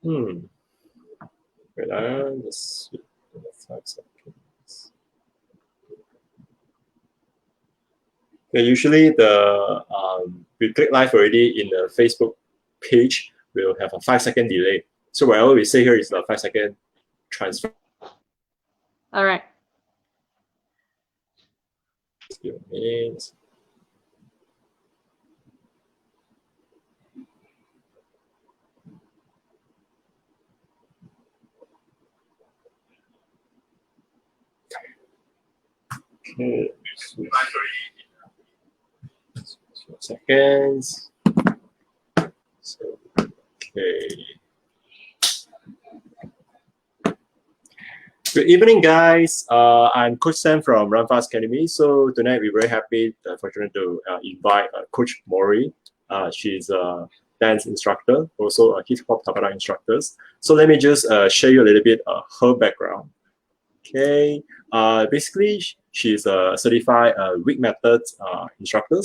Hmm. Wait, let's see. 5 seconds. Okay, usually we click live already in the Facebook page, we'll have a 5 second delay. So whatever we say here is the 5 second transfer. All right. Okay. 2 seconds. So, okay. Good evening, guys. I'm Coach Sam from Run Fast Academy. So tonight we're very happy, fortunate to invite Coach Moery. She's a dance instructor, also a hip hop tabata instructor. So let me just share you a little bit her background. Okay. Basically, she's a certified wig method instructor,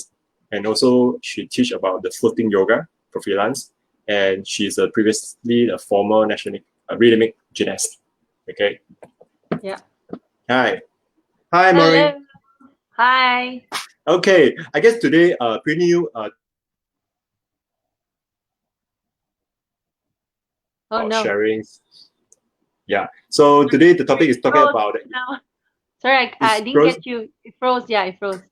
and also she teach about the floating yoga for freelance. And she's previously a former national rhythmic gymnast. Okay. Yeah. Hi. Hi, Moery. Hello. Hi. Okay, I guess today, pretty new Oh no. sharing. Yeah. So today the topic is talking about no. Sorry, I didn't get you. It froze. Yeah, it froze.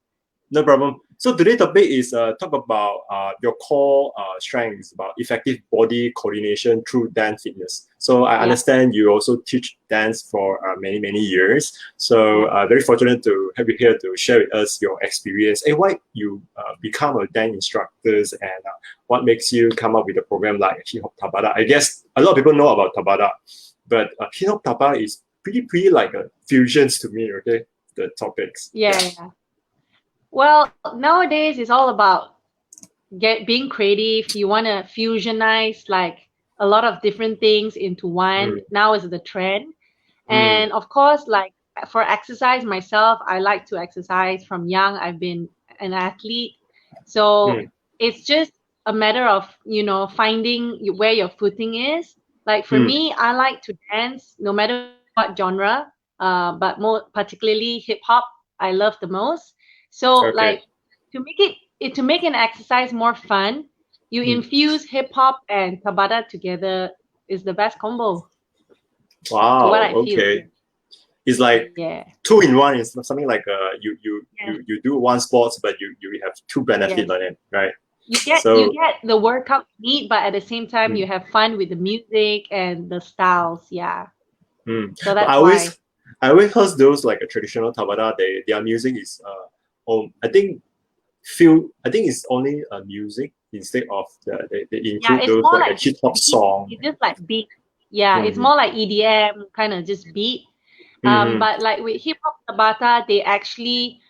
No problem. So today's topic is talk about your core strengths, about effective body coordination through dance fitness. So I understand you also teach dance for many years. So very fortunate to have you here to share with us your experience and why you become a dance instructor and what makes you come up with a program like Hip Hop Tabata. I guess a lot of people know about Tabata, but Hip Hop Tabata is pretty like a fusions to me. Okay, the topics. Yeah. Well, nowadays it's all about being creative. You want to fusionize like a lot of different things into one. Now is the trend. And of course, like for exercise myself, I like to exercise from young. I've been an athlete. So it's just a matter of, finding where your footing is. Like for me, I like to dance no matter what genre, but more particularly hip hop, I love the most. So like to make an exercise more fun, you infuse hip hop and tabata together is the best combo. To what Wow. I feel. Okay. It's like 2 in 1. It's something like you do one sports, but you have two benefits on it, right? You get the workout need, but at the same time you have fun with the music and the styles. Yeah. So that's why. I always heard those like a traditional tabata. Their music is I think it's only music instead of they include It's those more like a like hip hop song. it's just like beat. Yeah, it's more like EDM kind of just beat. But like with hip hop tabata, they actually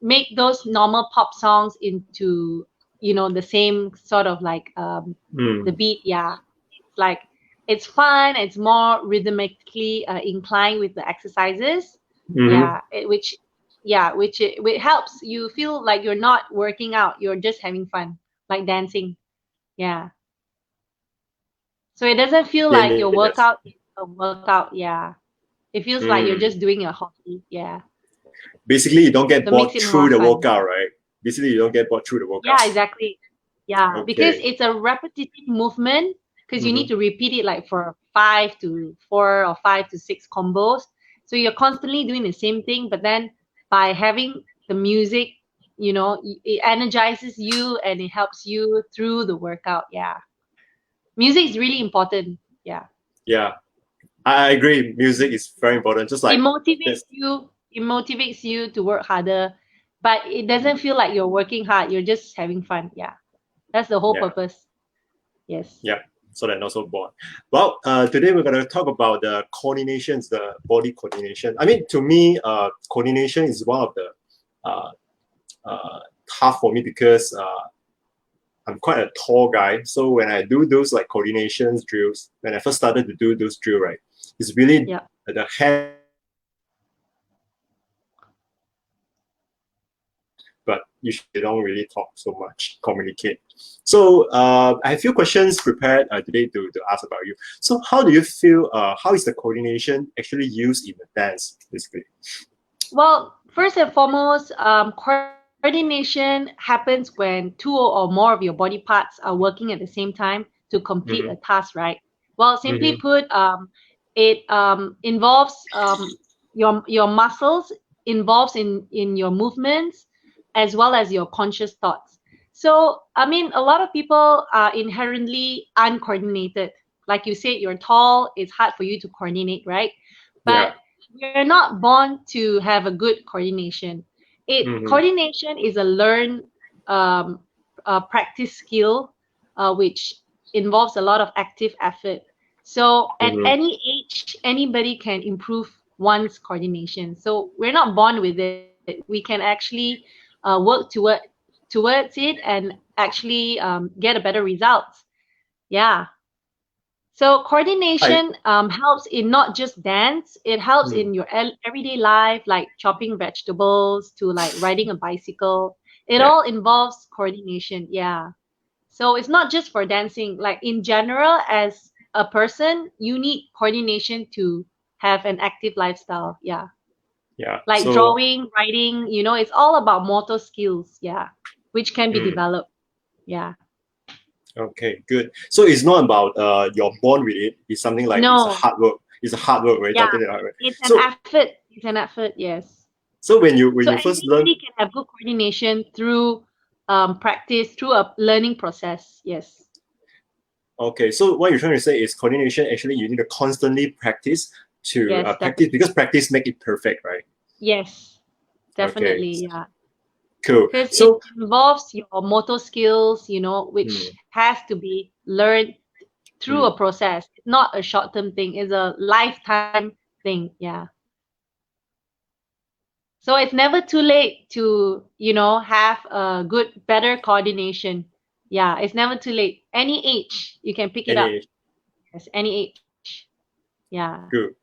make those normal pop songs into the same sort of like the beat. Yeah, it's like it's fun. It's more rhythmically inclined with the exercises. Yeah, which helps you feel like you're not working out. You're just having fun, like dancing. Yeah. So it doesn't feel like your workout is a workout. Yeah. It feels like you're just doing a hobby. Yeah. Basically, you don't get So it makes bored it more through the fun. workout, right? Basically, you don't get bored through the workout. Yeah, exactly. Yeah, because Okay. it's a repetitive movement because you need to repeat it like for 5 to 4 or 5 to 6 combos. So you're constantly doing the same thing, but then by having the music, it energizes you and it helps you through the workout. Yeah. Music is really important. Yeah. Yeah, I agree. Music is very important. Just like It motivates you to work harder, but it doesn't feel like you're working hard. You're just having fun. Yeah. That's the whole purpose. Yes. Yeah. So that not so bored. Well, today we're gonna talk about the coordinations, the body coordination. I mean, to me, coordination is one of the uh, tough for me because I'm quite a tall guy. So when I do those like coordinations drills, when I first started to do those drills, right, it's really the hand. but usually they don't really talk so much, communicate. So I have a few questions prepared today to ask about you. So how do you feel, how is the coordination actually used in the dance, basically? Well, first and foremost, coordination happens when two or more of your body parts are working at the same time to complete a task, right? Well, simply put, it involves your muscles, involves in your movements, as well as your conscious thoughts. So, I mean, a lot of people are inherently uncoordinated. Like you said, you're tall, it's hard for you to coordinate, right? Yeah. But we're not born to have a good coordination. Coordination is a learned practice skill, which involves a lot of active effort. So at any age, anybody can improve one's coordination. So we're not born with it. We can actually work towards it and actually get a better result. Yeah. So I, coordination helps in not just dance, it helps in your everyday life, like chopping vegetables to like riding a bicycle. It yeah. all involves coordination. Yeah. So it's not just for dancing. Like in general, as a person, you need coordination to have an active lifestyle. Yeah. Yeah. Like So, drawing, writing, it's all about motor skills. Yeah. Which can be developed. Yeah. okay, good. So it's not about you're born with it. It's something like it's a No. hard work. It's a hard work, right? Yeah. Totally hard work. It's an So effort. It's an effort. Yes. so when you So first learn, anybody can have good coordination through practice, through a learning process. Yes. okay, so what you're trying to say is coordination. Actually, you need to constantly practice to Yes, practice definitely. because practice make it perfect, right? Yes, Okay, definitely. Yeah. cool. Because it So, involves your motor skills, which mm, has to be learned through mm, a process. It's not a short-term thing. It's a lifetime thing. Yeah. So it's never too late to, have a good, better coordination. Yeah, it's never too late. Any age, you can pick it up. any Yes, any age. Yeah. good.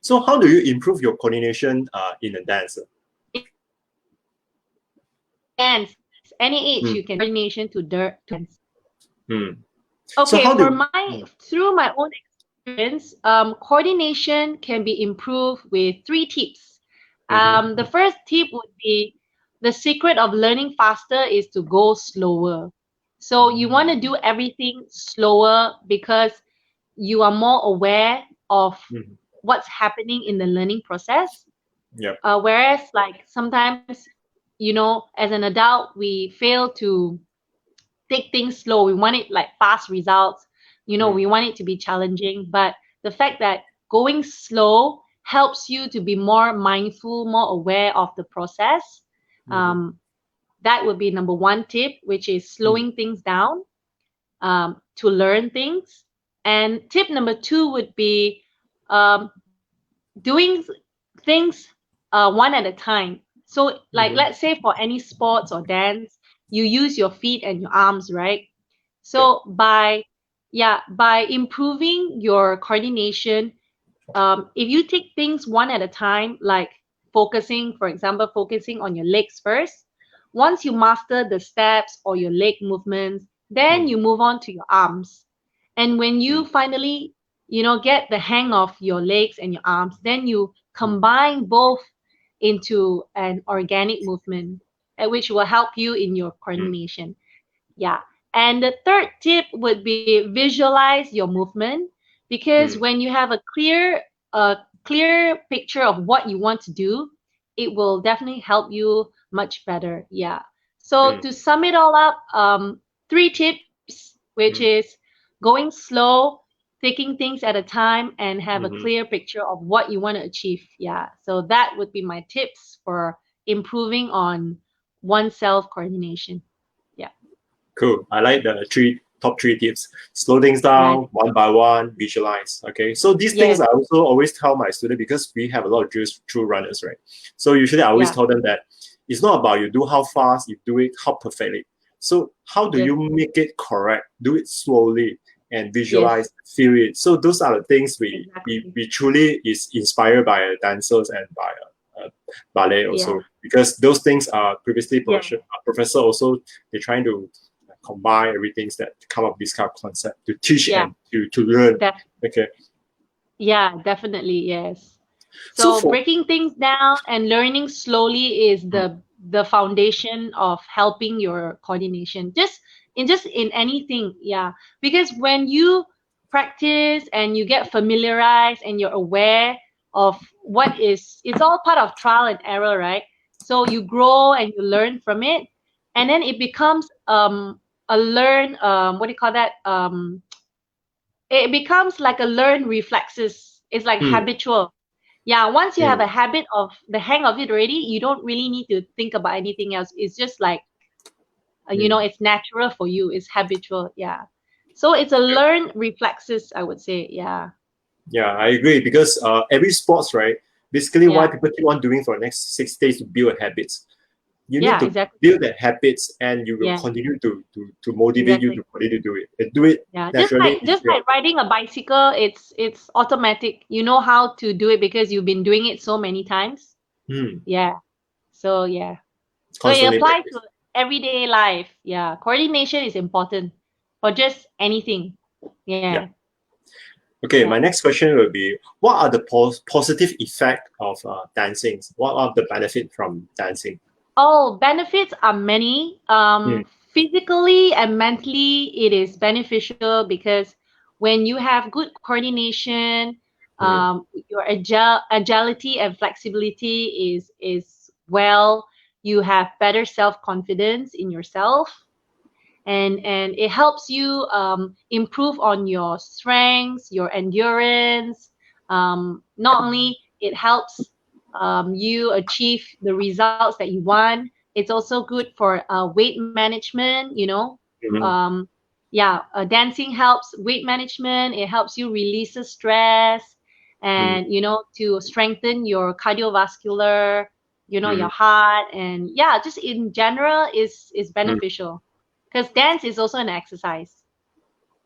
So how do you improve your coordination in a dance? In dance, any age Mm, you can coordination to dance. mm. So Okay, how for do? my through my own experience, coordination can be improved with three tips. The first tip would be the secret of learning faster is to go slower. So you want to do everything slower because you are more aware of Mm, what's happening in the learning process. yep. Whereas, like sometimes, as an adult, we fail to take things slow. We want it like fast results. Mm, We want it to be challenging. But the fact that going slow helps you to be more mindful, more aware of the process. Um, that would be number one tip, which is mm, slowing things down to learn things. And tip number two would be um, doing things one at a time. So, like, let's say for any sports or dance, you use your feet and your arms, right? yep. So by improving your coordination, if you take things one at a time, like focusing, for example, focusing on your legs first, once you master the steps or your leg movements, then Mm, you move on to your arms. And when you mm, finally, get the hang of your legs and your arms, then you mm, combine both into an organic movement, which will help you in your mm, coordination. Yeah. And the third tip would be visualize your movement because mm, when you have a clear picture of what you want to do, it will definitely help you much better. Yeah. So mm, to sum it all up, three tips, which mm, is going slow, taking things at a time, and have a mm. clear picture of what you want to achieve. Yeah. So that would be my tips for improving on oneself coordination. Yeah. Cool. I like the top three tips. Slow things Right. down one by one, visualize. Okay. So these things Yes. I also always tell my student because we have a lot of true runners, right? So usually I always Yeah. tell them that it's not about you do how fast, you do it, how perfectly. So how do Yes. you make it correct? Do it slowly and visualize, Yes. feel it. So those are the things we Exactly. truly is inspired by dancers and by ballet Yeah. also. because those things are previously Yeah. professor also, they're trying to combine everything that come up with this kind of concept to teach Yeah. and to learn. That, Okay. yeah, definitely, yes. So So for breaking things down and learning slowly is the foundation of helping your coordination. Just in anything, yeah. Because when you practice and you get familiarized and you're aware of it's all part of trial and error, right? So you grow and you learn from it, and then it becomes a learn what do you call that? It becomes like a learned reflexes. It's like mm, habitual. Yeah, once you have mm, a habit of the hang of it already, you don't really need to think about anything else. It's just like mm. it's natural for you. It's habitual. Yeah. So it's a learned reflexes, I would say. Yeah. Yeah, I agree because every sports, right? Basically, why Yeah. people keep on doing for the next 6 days to build habits. You need Yeah, to exactly. build that habits, and you will Yeah, continue to motivate you exactly. to continue to do it. And do it Yeah. Just naturally. like just Yeah. like riding a bicycle, it's automatic. You know how to do it because you've been doing it so many times. Hmm. Yeah. So yeah. It's So it constantly applies practice. to everyday life. Yeah. Coordination is important for just anything. Yeah. Yeah. Okay, Yeah. my next question will be: what are the positive effect of dancing? What are the benefit from dancing? Oh, benefits are many. Hmm. Physically and mentally, it is beneficial because when you have good coordination, Hmm. your agility and flexibility is well. You have better self-confidence in yourself, and it helps you improve on your strengths, your endurance. Not only it helps you achieve the results that you want, it's also good for weight management. Hmm. Um, yeah, dancing helps weight management. It helps you release the stress, Hmm. and to strengthen your cardiovascular, Hmm. your heart, and yeah, just in general is Hmm. beneficial because dance is also an exercise.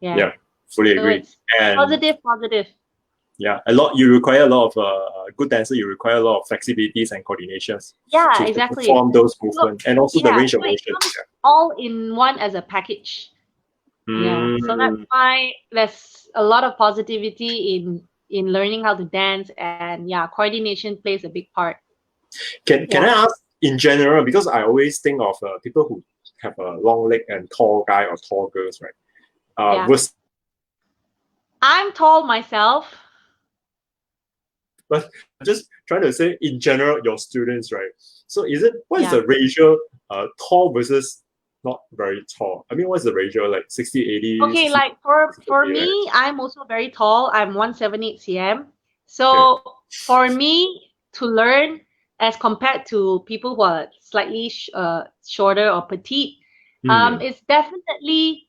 Yeah. Yeah, fully So agree. it's And positive, positive. yeah, a lot. You require a lot of good dancer. You require a lot of flexibilities and coordinations Yeah, to exactly. perform those So movements, and also the yeah, range of so it motion. comes all in one as a package. Yeah. Yeah. So that's Mm. why there's a lot of positivity in learning how to dance, and yeah, coordination plays a big part. Can Yeah. I ask in general, because I always think of people who have a long leg and tall guy or tall girls, right? Yeah. Versus, I'm tall myself. but just trying to say in general, your students, right? So what is Yeah. the ratio tall versus not very tall? I mean, what's the ratio like 60, 80, Okay, 60, like for 60, right? me, I'm also very tall. I'm 178 cm. Okay. So for me to learn as compared to people who are slightly shorter or petite, Hmm. it's definitely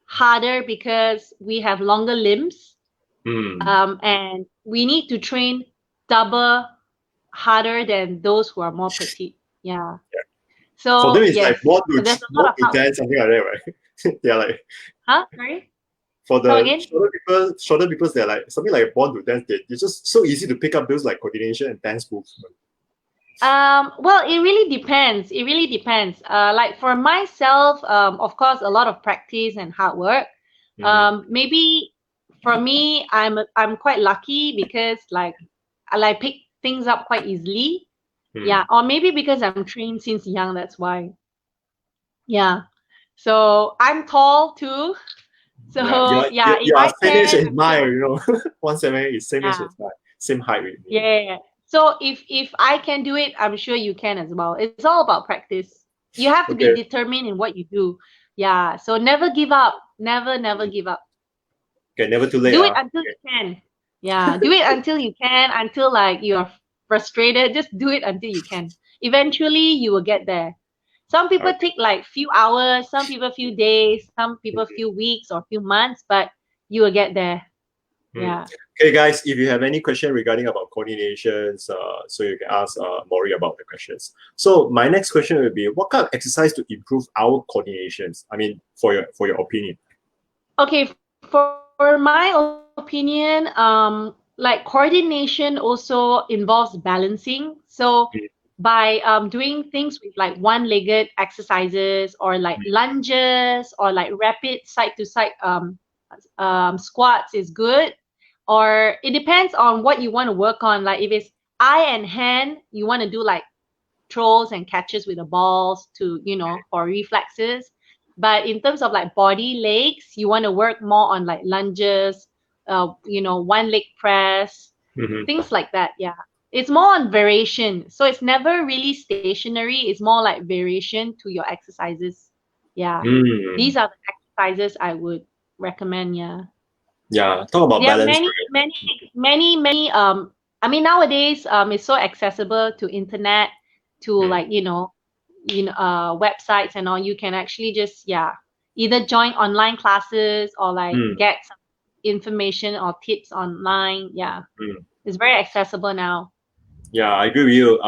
harder because we have longer limbs, Hmm. and we need to train double harder than those who are more petite. Yeah. For them, So it's like yes, there's a lot born of to hard work. dance, something like that, right? They're like Huh? Sorry? for Come the again? shorter people, they're like something like born to dance. They're just so easy to pick up those like coordination and dance movement. Well, it really depends. It really depends. Like for myself, of course, a lot of practice and hard work. Mm-hmm. Maybe for me, I'm quite lucky because like I like pick things up quite easily. Mm. Yeah, or maybe because I'm trained since young, that's why. Yeah. So I'm tall too. Yeah, So yeah, if you're I same age can, as I'm mine, sure. you know. 178 is same age Yeah. as mine, same height with me. Yeah. So if I can do it, I'm sure you can as well. It's all about practice. You have to be Okay. determined in what you do. Yeah. So never give up. Never, never give up. Okay, never too late. Do it until you can. Yeah. Do it until you can, until like you're frustrated. Just do it until you can. Eventually you will get there. Some people Okay. take like few hours, some people few days, some people few weeks or few months, but you will get there. Mm. Yeah. Okay, guys, if you have any question regarding about coordinations, so you can ask Moery about the questions. So my next question will be, what kind of exercise to improve our coordinations? I mean, for your opinion. Okay, for my opinion, like coordination also involves balancing. So by doing things with like one-legged exercises or like lunges or like rapid side-to-side squats is good. Or it depends on what you want to work on. Like if it's eye and hand, you want to do like throws and catches with the balls to, for reflexes. But in terms of like body, legs, you want to work more on like lunges, one leg press, Mm-hmm. things like that. Yeah. It's more on variation. So it's never really stationary. It's more like variation to your exercises. Yeah. Mm. These are the exercises I would recommend. Yeah. Yeah, talk about There are balance, many, right? many, many, many. I mean, nowadays, it's so accessible to internet, to Mm. like websites and all. You can actually just either join online classes or like Mm. get some information or tips online. Yeah, Mm. it's very accessible now. Yeah, I agree with you.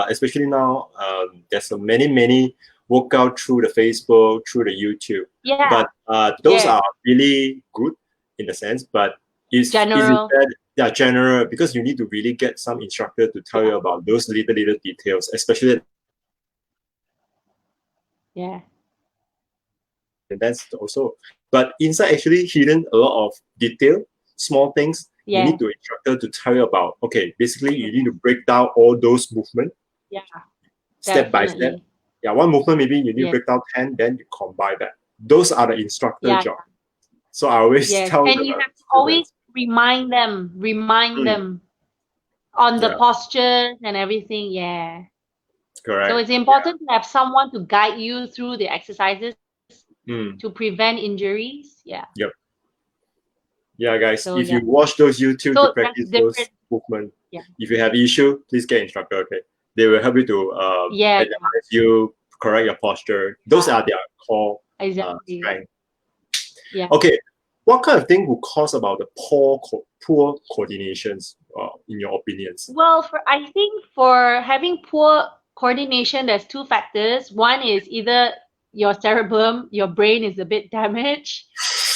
Especially now, there's so many workout through the Facebook, through the YouTube. Yeah, But those yeah, are really good in the sense. But is it general. bad? Yeah, general because you need to really get some instructor to tell Yeah, you about those little details, especially yeah, and that's also. But inside actually hidden a lot of detail, small things. You yeah, need to instructor to tell you about. Okay, basically yeah, you need to break down all those movements yeah, step by step. definitely. Yeah, one movement maybe you need to Yeah, break down 10, then you combine that. Those are the instructor yeah, job. So I always yes. tell And the you have to always students. remind Mm, them on the yeah, postures and everything. Yeah. So correct. it's Yeah. important to have someone to guide you through the exercises Mm, to prevent injuries. Yeah. yep. Yeah, guys, So if yeah. you watch those YouTube to So that's practice those different. movement, Yeah. if you have issue, please get instructor. Okay, they will help you to Yeah. Yeah. advise you, correct your posture. Those are their core Exactly. strength. Yeah. Okay, what kind of thing would cause about the poor coordinations in your opinions? Well, I think for having poor coordination, there's two factors. One is either your cerebellum, your brain is a bit damaged,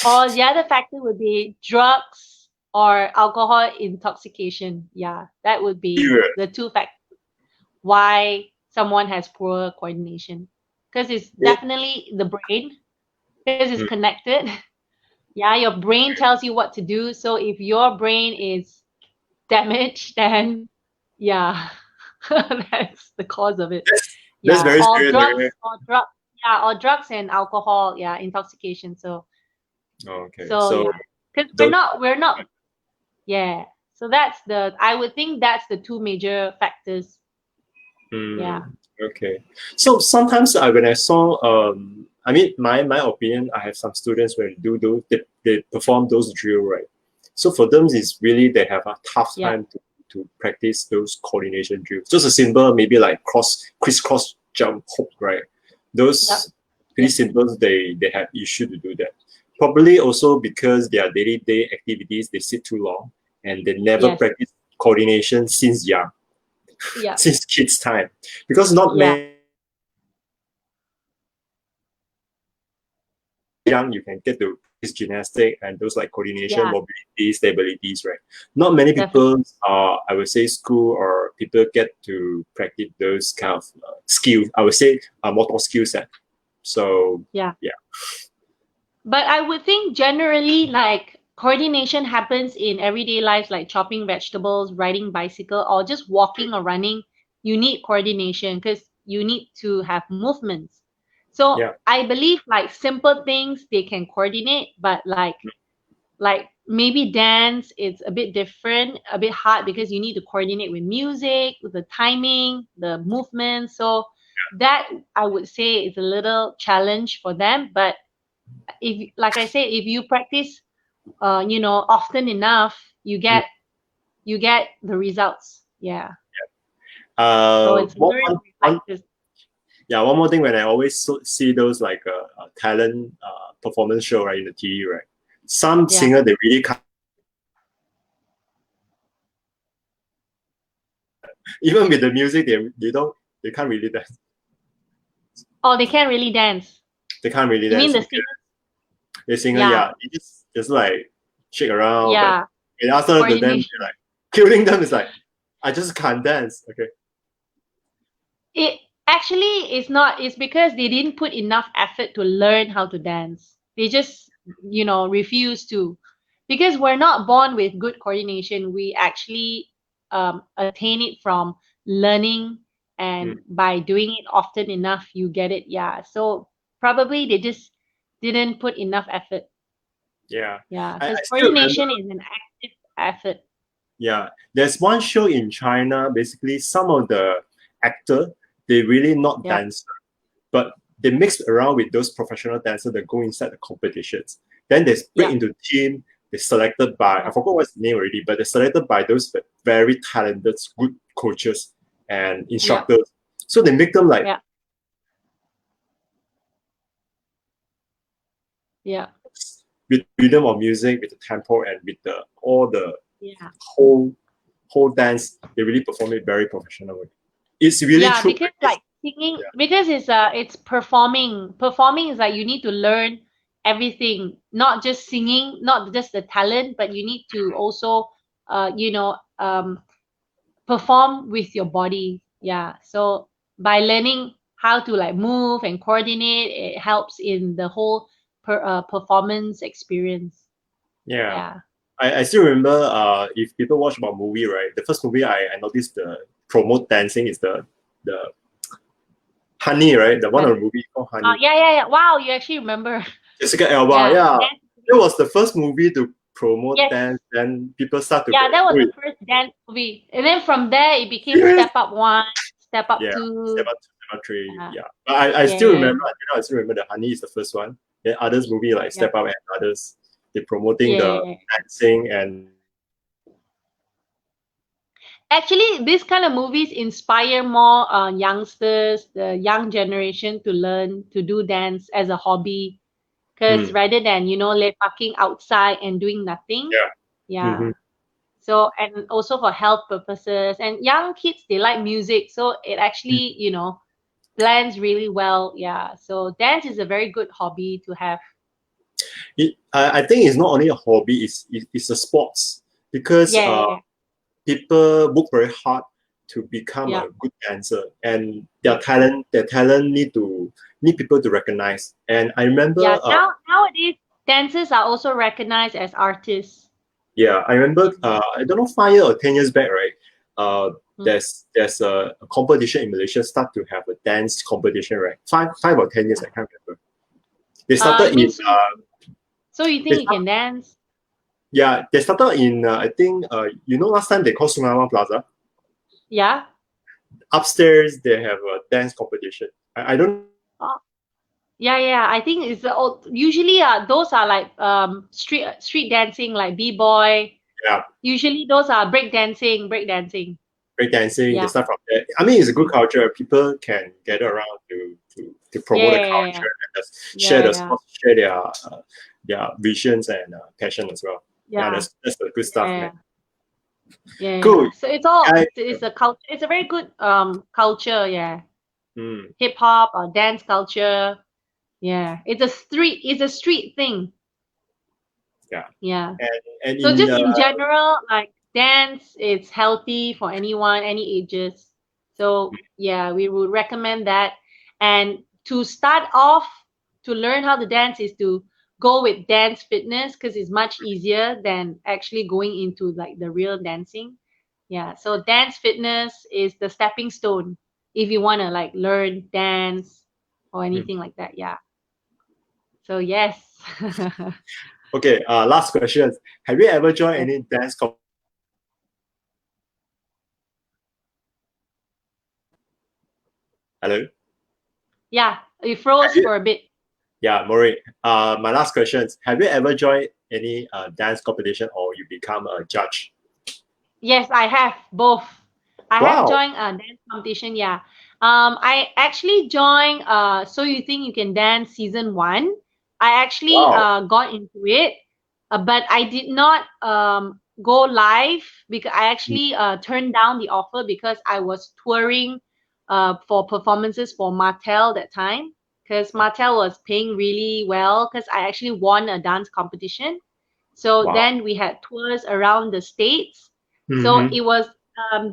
or the other factor would be drugs or alcohol intoxication. Yeah, that would be Period. the two factors why someone has poor coordination. Because it's definitely the brain, because it's Mm, connected. Yeah, your brain tells you what to do. So if your brain is damaged, then yeah, that's the cause of it. that's Yeah, very or serious. Okay. drugs and alcohol, yeah, intoxication. So Okay, so so yeah, because we're those. not we're not yeah. So that's I would think that's the two major factors. Yeah, Okay. So sometimes when I saw, I mean, my opinion, I have some students when they perform those drill, right? So for them, it's really they have a tough yeah, time to practice those coordination drills. Just a simple, maybe like crisscross jump hook, right? yep, Those pretty yeah, simple, they have issue to do that. Probably also because their daily day activities, they sit too long and they never yes, practice coordination since young, yeah, since kids' time. Because not yeah, many young you can get to practice gymnastic and those like coordination, yeah, mobility, stabilities, right? Not many definitely, people, I would say, school or people get to practice those kind of skills. I would say motor skill set. So yeah. yeah, But I would think generally like coordination happens in everyday life, like chopping vegetables, riding bicycle, or just walking or running. You need coordination because you need to have movements. So yeah, I believe like simple things they can coordinate, but like maybe dance it's a bit different, a bit hard because you need to coordinate with music, with the timing, the movement. So that I would say is a little challenge for them, but if like I said, if you practice often enough, mm. you get the results. Yeah. So Uh, it's one, learn one, with one, practice. yeah, one more thing when I always see those like talent performance show right in the TV, right? Some Yeah. singer they really can't, even with the music they can't really dance. Oh, they can't really dance. They can't really You mean dance the because singer? the singer, Yeah. yeah, he just like shake around, but Yeah. when after the them Coordination. they're like killing them is like I just can't dance. Okay, It actually is not. It's because they didn't put enough effort to learn how to dance. They just, refuse to. Because we're not born with good coordination. We actually attain it from learning, Mm, and by doing it often enough, you get it. Yeah. So probably they just didn't put enough effort. yeah. Yeah. I Because still remember. coordination is an active effort. Yeah, there's one show in China. Basically, some of the actor they really not Yeah. dancer, but they mix around with those professional dancers that go inside the competitions. Then they break Yeah. into team. They're selected by I Yeah. forgot what's the name already, but they're selected by those very talented, good coaches and Yeah. instructors. So they make them like Yeah. Yeah. with rhythm of music, with the tempo, and with the all the Yeah. whole whole dance. They really perform it very professionally. It's really Yeah, true because practice. like singing, Yeah. because it's performing. Performing is like you need to learn everything, not just singing, not just the talent, but you need to also, perform with your body. Yeah. So by learning how to like move and coordinate, it helps in the whole performance experience. Yeah. Yeah. I still remember if people watch about movie, right? The first movie I noticed the promote dancing is the Honey, right? The one But of the movie called Honey. yeah, yeah, yeah. Wow, you actually remember. Jessica Alba, Yeah. yeah. Dance. It was the first movie to promote Yes. dance, then people start to Yeah, that was oh, the first dance movie. And then from there, it became serious? Step Up 1, Step Up Yeah. 2. Step up, step up three, Yeah, yeah. But I yeah, still yeah, remember, I still remember the Honey is the first one. Then others movie like yeah, Step Up and others, they're promoting yeah, the yeah. dancing and Actually, this kind of movies inspire more youngsters, the young generation, to learn to do dance as a hobby. Because mm, rather than, lepaking outside and doing nothing, yeah. yeah. Mm-hmm. So, and also for health purposes. And young kids, they like music. So it actually, blends really well. Yeah. So dance is a very good hobby to have. I think it's not only a hobby, it's a sports because Yeah, yeah, people work very hard to become yeah. a good dancer and their talent need people to recognize. And I Yeah. remember Nowadays, dancers are also recognized as artists. yeah, I remember Mm. I don't know 5 years or 10 years back, right? Uh Mm. there's a competition in Malaysia start to have a dance competition, right? Five or 10 years, I can't remember. They You started mean in so you they think you start, can dance? yeah, they started in I think last time they called Sungawa Plaza. Yeah. Upstairs they have a dance competition. I don't Oh, yeah, yeah. I think it's usually those are like street dancing like b-boy. yeah, Usually those are break dancing. breakdancing, they Yeah. start from there. I mean, it's a good Mm. culture. People can gather around to Yeah, promote the yeah, yeah. culture and just share Yeah, the yeah. sports, share their visions and passion as well. Yeah, Yeah. that's the good stuff, man. Yeah. Yeah, Cool. yeah. So it's all I, it's a culture. It's a very good culture. Yeah, mm, hip hop or dance culture. Yeah, it's a street thing. yeah, Yeah. and So in just in general, like dance, it's healthy for anyone, any ages. So yeah, we would recommend that. And to start off, to learn how to dance is to go with dance fitness because it's much easier than actually going into like the real dancing. Yeah. So dance fitness is the stepping stone if you want to like learn dance or mm. anything like that. Yeah. So yes. Okay. Last question. Have you ever joined Yes. any dance? Hello. Yeah. You Have froze you? for a bit. Yeah, Moery. My last question is: have you ever joined any dance competition or you become a judge? Yes, I have both. I have Wow. joined a dance competition. Yeah. I actually joined. So you think you can dance season 1? I actually Wow. got into it, but I did not go live because I Mm, actually turned down the offer because I was touring for performances for Martell that time because Martell was paying really well because I actually won a dance competition. So wow. then we had tours around the states. So Mm-hmm. it was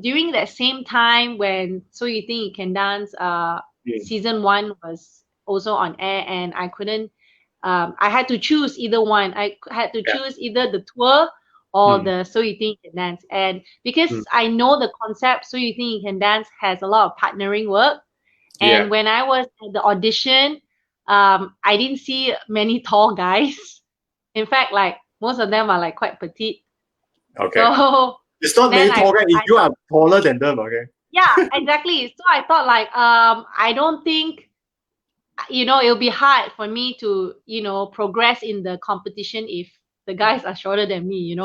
during that same time when So You Think You Can Dance, season 1 was also on air, and I couldn't. I had to choose either one. I had to Yeah. choose either the tour or Mm. the So You Think You Can Dance. And because Mm. I know the concept, So You Think You Can Dance has a lot of partnering work. Yeah. And when I was at the audition, I didn't see many tall guys. In fact, like most of them are like quite petite. Okay. So It's not then many tall guys. I You are taller than them. Okay. yeah, exactly. So I thought like I don't think it'll be hard for me to progress in the competition if the guys are shorter than me.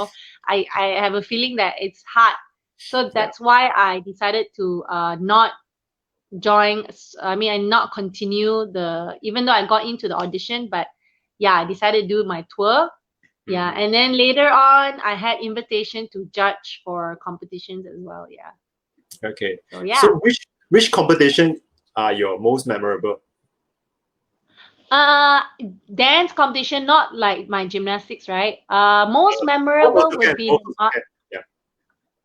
I have a feeling that it's hard. So Yeah. that's why I decided to not join. I mean, I not continue even though I got into the audition, but yeah, I decided to do my tour. Yeah, Mhm. and then later on, I had invitation to judge for competitions as well. Yeah. Okay. So yeah. So which competition are your most memorable? Uh, Dance competition, not like my gymnastics, right? Most Both memorable are would okay. be Both the are okay. Yeah.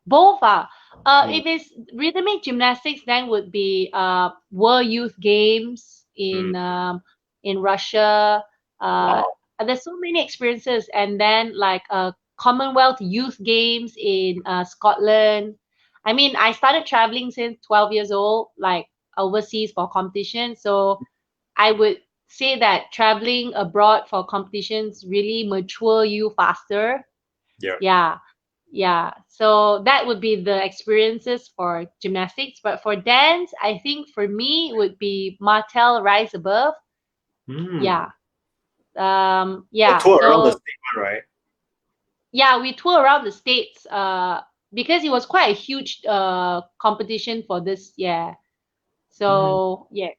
both. Mm. If it's rhythmic gymnastics, then would be World Youth Games Mm. in Russia. Uh, Wow. there's so many experiences, and then like Commonwealth Youth Games in Scotland. I mean, I started traveling since 12 years old, like overseas for competition. So I would say that traveling abroad for competitions really mature you faster. Yeah. Yeah. Yeah. So that would be the experiences for gymnastics. But for dance, I think for me it would be Martel Rise Above. Mm. Yeah. So Yeah. tour around the So state one, right? yeah, we tour around the states because it was quite a huge competition for this year. Mm. So yes.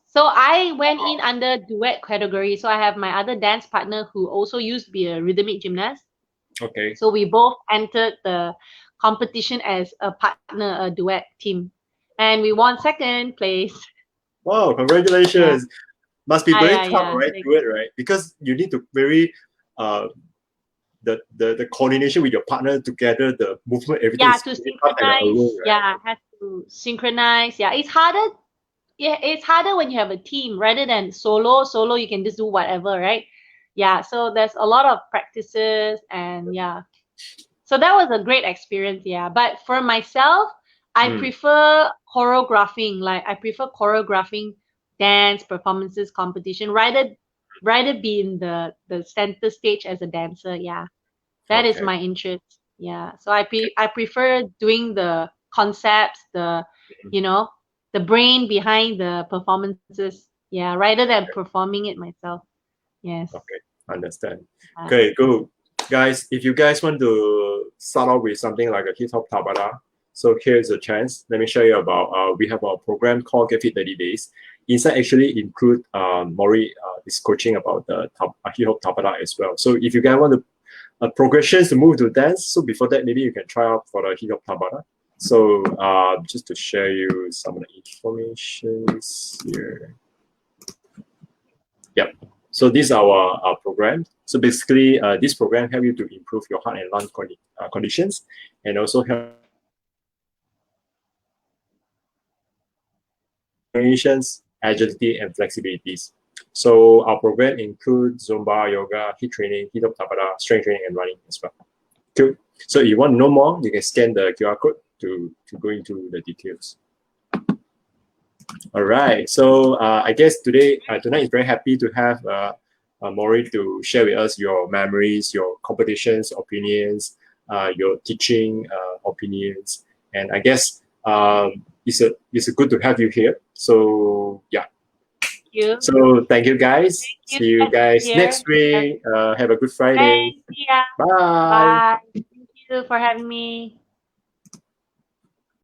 So I went in under duet category. So I have my other dance partner who also used to be a rhythmic gymnast. Okay. So we both entered the competition as a partner, a duet team. And we won second place. Wow, Yeah. congratulations. Must be very Yeah, tough, yeah. right? Thank Do it, you. right? Because you need to very uh the coordination with your partner together, the movement, everything Yeah, is to very tough and alone, synchronize. right? Yeah, has to synchronize. Yeah, it's harder. Yeah, it's harder when you have a team rather than solo. Solo, you can just do whatever, right? Yeah, so there's a lot of practices, and yeah. So that was a great experience, yeah. But for myself, I Mm. prefer choreographing. Like I prefer choreographing dance performances competition rather be in the center stage as a dancer. Yeah, that is Okay. my interest. Yeah, so I prefer doing the concepts, Mm. you know the brain behind the performances. Yeah, rather than performing it myself. Yes. Okay. Understand. Uh, Okay, good. Guys, if you guys want to start off with something like a hip hop tabata, so here's a chance. Let me show you about we have a program called Get Fit 30 Days. Inside actually include Moery is coaching about the hip hop tabata as well. So if you guys want to progressions to move to dance, so before that maybe you can try out for the hip hop tabata. So just to share you some of the information here. Yep. So this is our program. So basically, this program help you to improve your heart and lung conditions, and also help coordinations, agility, and flexibilities. So our program includes Zumba, yoga, HIIT training, HIIT tabata, strength training, and running as well. Cool. So if you want to know more, you can scan the QR code to go into the details. All right. So I guess tonight is very happy to have Moery to share with us your memories, your competitions, opinions, your teaching opinions, and I guess it's a good to have you here. So yeah. Thank you. So thank you guys. You See you guys to guys hear. next Yes. week. Have a good Friday. Thanks. See ya. Bye. Bye. Thank you for having me.